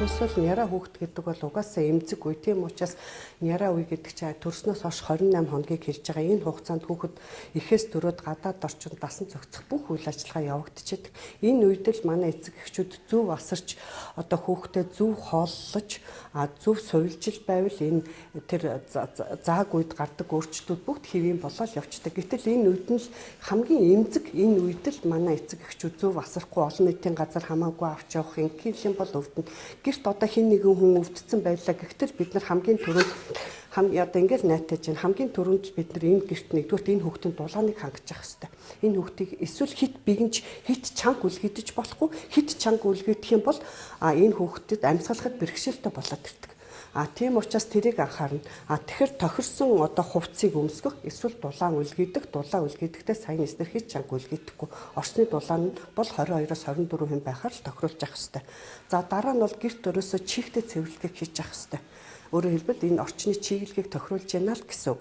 ерөөсөө л няра хүүхэд гэдэг бол угаасаа эмзэг үе. Тийм учраас няра үе гэдэг чинь төрснөөс хойш 28 хоногийг хэлж байгаа. Энэ хугацаанд хүүхэд эхээс төрөөд гадаад орчинд дасан зохицох бүх үйл ажиллагаа явагдчихэдэг. Энэ үед л манай эцэг эхчүүд зөв асарч одоо хүүхдээ зөв хооллож, зөв сувилжил байвал энэ тэр зааг үед гардаг өөрчлөлтүүд бүгд хэвийн болоод явцдаг. Гэтэл энэ үед нь л хамгийн эмзэг энэ үед л манай эцэг эхчүүд зөв асарахгүй олон нийтийн газар хамаагүй авч явах ингээм бол өвдөн. Гэрт одоо хин нэгэн хүн өвдсөн байлаа. Гэхдээ бид нар хамгийн түрүүнд одоо ингээл найтаж чинь хамгийн түрүүнд бид нар энэ гэрт нэгдүгээр энэ хүүхдийн дулааныг хангаж явах хэрэгтэй. Энэ хүүхдийг эсвэл хит бигэнж хит чанга үлгэдэж болохгүй. Хит чанга үлгэдэх юм бол энэ хүүхдэд амьсгалахад бэрхшээлтэй болоод ирдэг. Тийм учраас тэрийг анхаарна. Тэгэхээр тохирсон одоо хувцсыг өмсгөх эсвэл дулаан үлгэдэг, дулаан үлгэдэхдээ сайн эснэр хит чанга үлгэдэхгүй. Орчны дулаан нь бол 22-оос 24 хүн байхаар л тохируулж явах хэрэгтэй. За дараа нь бол гэрт өрөөсөө чихтэй цэвэрлэгийг хийж явах хэрэгтэй. Өөрөөр хэлбэл энэ орчны чиглэлийг тохируулж яана л гэсэн үг.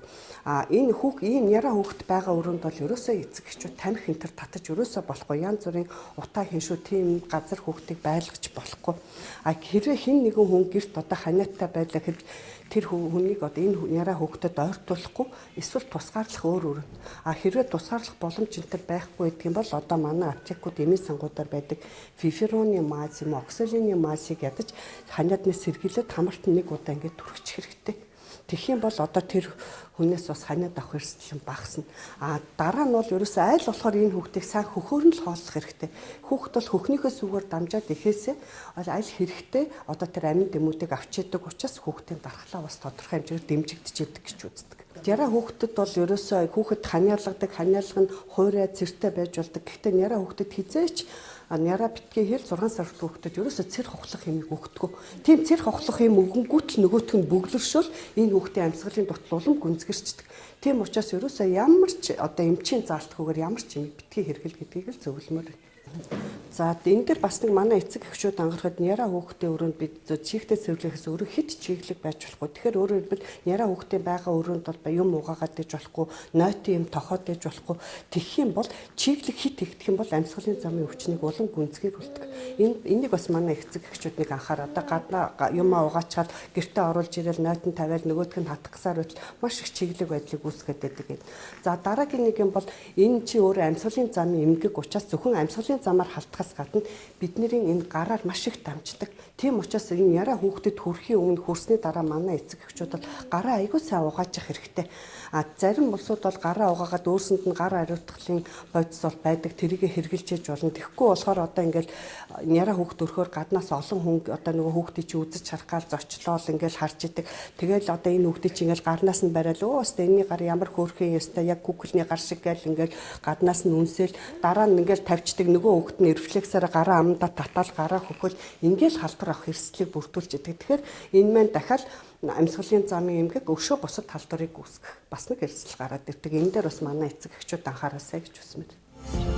Энэ ийм яра хүүхэд байгаа өрөөнд бол ерөөсөө эцэг эхчүүд тамхи энтер татаж ерөөсөө болохгүй. Янз бүрийн утаа хиншүү тийм газар хүүхдийг байлгаж болохгүй. Хэрвээ хин нэгэн хүн гэрт одоо ханиаттай байлаа гэхэд тэр хүнийг одоо энэ яра хүүхдэд ойртуулахгүй эсвэл тусгаарлах өөр өрөөнд. Хэрвээ тусгаарлах боломж энтер байхгүй гэдэг юм бол одоо манай аптекууд эмийн сангуудаар байдаг фифероны маз юм, оксалины мазыг ядаж ханиадны сэргийлээд хамарт нэг удаа ингээд түрхчих хэрэгтэй. Тэгэх юм бол одоо тэр хүнээс бас ханиад авах эрсдэл багасна. Дараа нь бол ерөөсөө айл болохоор энэ хүүхдийг сайн хөхөөр нь л хооллох хэрэгтэй. Хүүхд бол хөхнийхөө сүгээр дамжаад ихээсээ аль хэрэгтэй одоо тэр амин дэмүүдийг авч идэг учраас хүүхдийн дархлаа бас тодорхой хэмжээгээр дэмжигдэж идэг гэж үздэг. Яра хүүхдэд бол ерөөсөө хүүхэд ханиалгадаг, ханиалга нь хуурай цэртэй байж болдог. Гэхдээ яра хүүхдэд хизээч няра битгий хэл 6 сард хүүхдэд ерөөсөө цэр хохлох хэмийг өгдөггүй. Тийм цэр хохлох юм өгөнгүүт л нөгөөх нь бөглөршөөл энэ хүүхдийн амьсгалын дутал улам гүнзгэрчдэг. Тийм учраас ерөөсөө ямар ч одоо эмчийн заалтгүйгээр ямар ч юм битгий хэрэгэл гэдгийг л зөвлөмөр. За энэ дээр бас нэг манай эцэг эхчүүд анхаарахад няра хүүхдийн өрөөнд бид чихтэй цэвэрлэхээс өөрөө хит чиглэг байж болохгүй. Тэгэхээр өөрөөр хэлбэл няра хүүхдийн байгаа өрөөнд бол юм угаагаад иж болохгүй, нойтын юм тохоод иж болохгүй. Тэгэх юм бол чиглэг хит ихтэх юм бол амьсгалын замын өвчнийг улам гүнзгийг болдог. Энийг бас манай эцэг эхчүүд нэг анхаараа. Одоо гаднаа юм угаачаад гэртээ оруулж ирэл нойтон тавиал нөгөөдг нь хатах гасаар байтал маш их чиглэг байдлыг үүсгэж байдаг. За дараагийн нэг юм бол энэ чи өөрөө амьсгалын замын эмгэг учраас зөвхөн амьсгалын замаар халтгаас гадна бидний энэ гараар маш их дамждаг. Тийм учраас энэ яра хүүхдэд хүрэхийн өмнө хүрсний дараа манай эцэг эхчүүд бол гараа аягүй сайн угаачих хэрэгтэй. Зарим улсууд бол гараа угаагаад өөрсөнд нь гар ариутгалын бодис бол байдаг. Тэрийг хэрглэж яж болно. Тэгэхгүй болохоор одоо ингээл яра хүүхд өрхөөр гаднаас олон хүн одоо нөгөө хүүхдийг чи үзэж харах гал зочлоол ингээл харж идэг. Тэгэл одоо энэ хүүхдийг чи ингээл гарнаас нь барайл өөстө энэний гар ямар хөөрхөн ёстой яг Google-ний гар шиг гээл ингээл гаднаас нь үнсэл дараа нь ингээл тавьчдаг нөгөө хүүхд нь рефлексээр гараа амдаа татаал гараа хөхөл ингээл халдвар авах эрсдлийг бүрдүүлж идэг. Тэгэхээр энэ маань дахиад амьсгалын замын эмгэг өшөө бусад халдварыг үүсгэх бас нэг эрсдэл гараад ирдэг. Энэ дээр бас манай эцэг эхчүүд анхаараасай гэж хүсмээр.